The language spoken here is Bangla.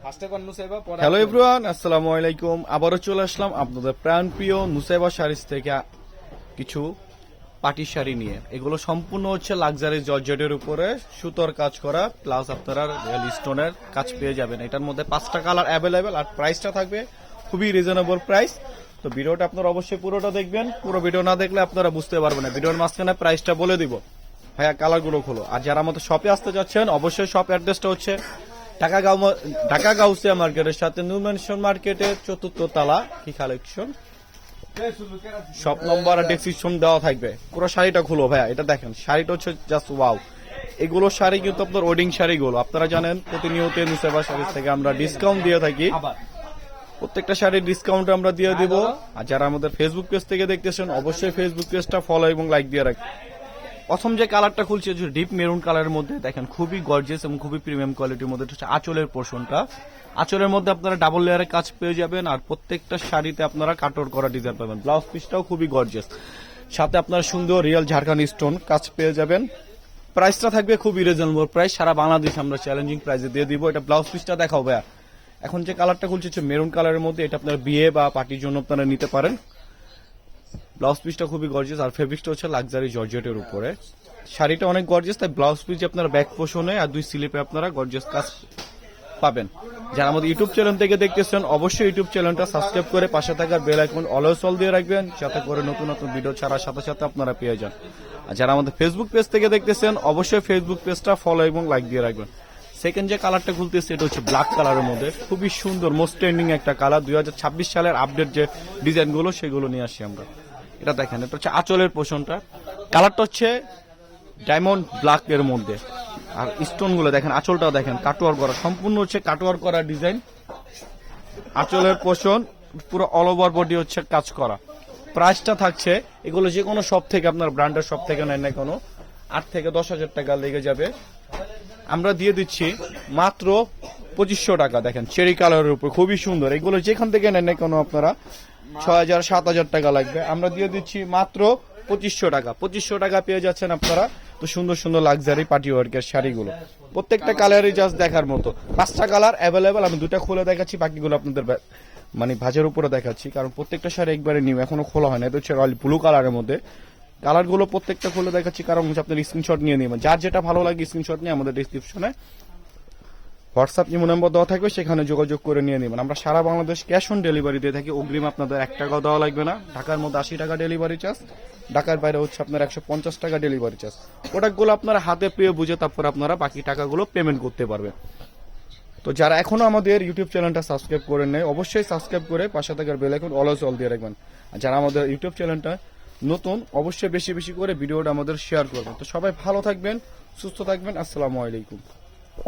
হ্যালো এভরিওয়ান, আসসালামু আলাইকুম। আবারও চলে আসলাম আপনাদের প্রাণপ্রিয় নুসাইবা শাড়িজ থেকে কিছু পাটি শাড়ি নিয়ে। এগুলো সম্পূর্ণ হচ্ছে লাক্সারি জর্জেটের উপরে সুতোর কাজ করা, প্লাস আপনারা স্টোনের কাজ পেয়ে যাবেন। এটার মধ্যে 5টা কালার অ্যাভেলেবেল, আর প্রাইসটা থাকবে খুবই রিজনেবল প্রাইস। তো ভিডিওটা আপনারা অবশ্যই পুরোটা দেখবেন, পুরো ভিডিও না দেখলে আপনারা বুঝতে পারবেন না। ভিডিওর মাঝখানে প্রাইসটা বলে দিব। ভাইয়া কালারগুলো খোলো। আর যারা আমাদের শপে আসতে যাচ্ছেন, অবশ্যই শপ অ্যাড্রেসটা হচ্ছে ঢাকা গাউসিয়া মার্কেটের সাথে নিউ ম্যানশন মার্কেটের 4র্থ তলা কি কালেকশন শপ নম্বর আর ডেসক্রিপশন দেওয়া থাকবে। পুরো শাড়িটা খুলো ভাইয়া, এটা দেখেন শাড়িটা হচ্ছে জাস্ট ওয়াও। এগুলো শাড়ি কিন্তু আপনার ওয়েডিং শাড়িগুলো আপনারা জানেন প্রতিনিয়ত নুসাইবা শাড়ি থেকে আমরা ডিসকাউন্ট দিয়ে থাকি। প্রত্যেকটা শাড়ির ডিসকাউন্ট আমরা দিয়ে দিব। আর যারা আমাদের ফেসবুক পেজ থেকে দেখতেছেন, অবশ্যই ফেসবুক পেজটা ফলো এবং লাইক দিয়ে রাখবেন। প্রথম যে কালারটা খুলছে ডিপ মেরুন কালারের মধ্যে, দেখেন খুবই গর্জিয়াস এবং খুবই প্রিমিয়াম কোয়ালিটির মধ্যে হচ্ছে আঁচলের পোর্শনটা। আঁচলের মধ্যে আপনারা ডাবল লেয়ারের কাজ পেয়ে যাবেন, আর প্রত্যেকটা শাড়িতে আপনারা কাটওয়ার্ক করা ডিজাইন পাবেন। ব্লাউজ পিসটাও খুবই গর্জিয়াস, সাথে আপনারা সুন্দর রিয়েল ঝাড়খান্ড স্টোন কাজ পেয়ে যাবেন। প্রাইসটা থাকবে খুবই রিজনেবল প্রাইস, সারা বাংলাদেশ আমরা চ্যালেঞ্জিং প্রাইসে দিয়ে দিব। এটা ব্লাউজ পিসটা দেখাও ভাইয়া। এখন যে কালারটা খুলছে হচ্ছে মেরুন কালারের মধ্যে, এটা আপনারা বিয়ে বা পার্টির জন্য আপনারা নিতে পারেন। ব্লাউজ পিসটা খুবই গর্জিয়াস, আর ফেব্রিকটা হচ্ছে লাক্সারি জর্জেটের উপরে। শাড়িটা অনেক গর্জিয়াস, তাই ব্লাউজ পিস আপনারা ব্যাক পোর্শনে আর 2 স্লিপে আপনারা গর্জিয়াস কাজ পাবেন। যারা আমাদের ইউটিউব চ্যানেল থেকে দেখতেছেন, অবশ্যই ইউটিউব চ্যানেলটা সাবস্ক্রাইব করে পাশে থাকার বেল আইকন অলওয়েজ অল দিয়ে রাখবেন, যাতে করে নতুন নতুন ভিডিও ছাড়ার সাথে সাথে আপনারা পেয়ে যান। আর যারা আমাদের ফেসবুক পেজ থেকে দেখতেছেন, অবশ্যই ফেসবুক পেজটা ফলো এবং লাইক দিয়ে রাখবেন। সেকেন্ড যে কালারটা খুলতেছে, এটা হচ্ছে ব্ল্যাক কালারের মধ্যে, খুবই সুন্দর মোস্ট ট্রেন্ডিং একটা কালার। 2026 সালের আপডেট যে ডিজাইনগুলো সেগুলো নিয়ে আসি আমরা। এটা দেখেন, এটা হচ্ছে আঁচলের পোর্শনটা। কালারটা হচ্ছে ডায়মন্ড ব্ল্যাক এর মধ্যে, আর স্টোন গুলো দেখেন, আঁচলটাও দেখেন কাটওয়ার্ক করা, সম্পূর্ণ হচ্ছে কাটওয়ার্ক করা ডিজাইন। আঁচলের পোর্শন পুরো অল ওভার বডি হচ্ছে কাজ করা। প্রাইসটা থাকছে, এগুলো যে কোনো শপ থেকে আপনার ব্র্যান্ডের শপ থেকে নেন না কোনো, 8 থেকে 10,000 টাকা লেগে যাবে। আমরা দিয়ে দিচ্ছি মাত্র 2500 টাকা। দেখেন চেরি কালারের উপর খুবই সুন্দর, এগুলো যেখান থেকে নেন না কোনো আপনারা 6,000 7,000 টাকা লাগবে। আমরা দিয়ে দিচ্ছি মাত্র 2500 টাকা। 2500 টাকা পেয়ে যাচ্ছেন আপনারা তো সুন্দর সুন্দর লাক্সারি পার্টি ওয়ার্কের শাড়িগুলো। প্রত্যেকটা কালারই জাস্ট দেখার মতো। 5টা কালার অ্যাভেলেবেল, আমি 2টা খুলে দেখাচ্ছি, বাকিগুলো আপনাদের মানে ভাজের উপরে দেখাচ্ছি, কারণ প্রত্যেকটা শাড়ি একবারে নিউ, এখনো খোলা হয় না। এটা হচ্ছে রয়্যাল ব্লু কালারের মধ্যে। কালারগুলো প্রত্যেকটা খুলে দেখাচ্ছি, কারণ হচ্ছে আপনার স্ক্রিনশট নিয়ে নেবেন। যার যেটা ভালো লাগে স্ক্রিনশট নিয়ে আমাদের ডিসক্রিপশনে হোয়াটসঅ্যাপ ইমো নাম্বার দেওয়া থাকবে, সেখানে যোগাযোগ করে নিয়ে নেবেন। আমরা সারা বাংলাদেশ ক্যাশ অন ডেলিভারি দিয়ে থাকি। অগ্রিম আপনাদের 1 টাকাও দেওয়া লাগবে না। ঢাকার মধ্যে 80 টাকা ডেলিভারি চার্জ, ঢাকার বাইরে হচ্ছে আপনার 150 টাকা ডেলিভারি চার্জ। প্রোডাক্টগুলো আপনারা হাতে পেয়ে বুঝে তারপর আপনারা বাকি টাকাগুলো পেমেন্ট করতে পারবেন। তো যারা এখনো আমাদের ইউটিউব চ্যানেলটা সাবস্ক্রাইব করেন নাই, অবশ্যই সাবস্ক্রাইব করে পাশে থাকার বেল আইকন অলওয়েজ অল দিয়ে রাখবেন। আর যারা আমাদের ইউটিউব চ্যানেলটা নতুন, অবশ্যই বেশি বেশি করে ভিডিওটা আমাদের শেয়ার করবেন। তো সবাই ভালো থাকবেন, সুস্থ থাকবেন। আসসালামু আলাইকুম।